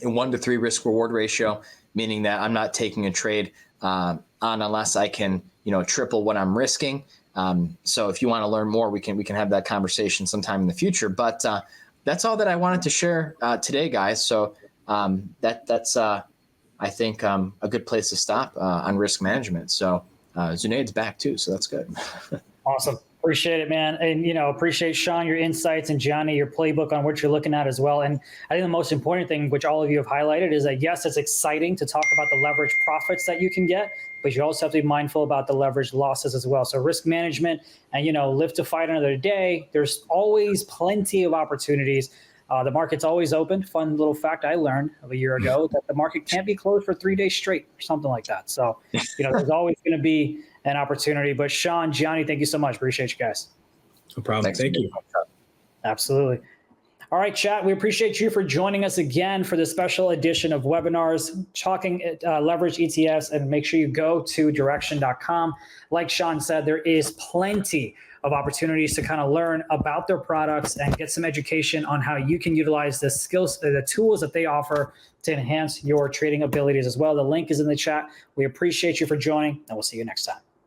[SPEAKER 2] 1-to-3 risk reward ratio, meaning that I'm not taking a trade on unless I can, triple what I'm risking. So if you want to learn more, we can have that conversation sometime in the future. But that's all that I wanted to share today, guys. So that's I think a good place to stop on risk management. So Zunaid's back too, so that's good.
[SPEAKER 1] Awesome. Appreciate it, man. And, appreciate, Sean, your insights, and Johnny, your playbook on what you're looking at as well. And I think the most important thing, which all of you have highlighted, is that, yes, it's exciting to talk about the leverage profits that you can get, but you also have to be mindful about the leverage losses as well. So risk management and, live to fight another day. There's always plenty of opportunities. The market's always open. Fun little fact I learned a year ago, that the market can't be closed for 3 days straight or something like that. So, there's always going to be an opportunity. But Sean, Gianni, thank you so much. Appreciate you guys.
[SPEAKER 3] No problem.
[SPEAKER 2] Thanks.
[SPEAKER 3] Thank you.
[SPEAKER 1] Absolutely. All right, chat. We appreciate you for joining us again for this special edition of webinars talking leverage ETFs. And make sure you go to direction.com. Like Sean said, there is plenty of opportunities to kind of learn about their products and get some education on how you can utilize the skills, the tools that they offer to enhance your trading abilities as well. The link is in the chat. We appreciate you for joining, and we'll see you next time.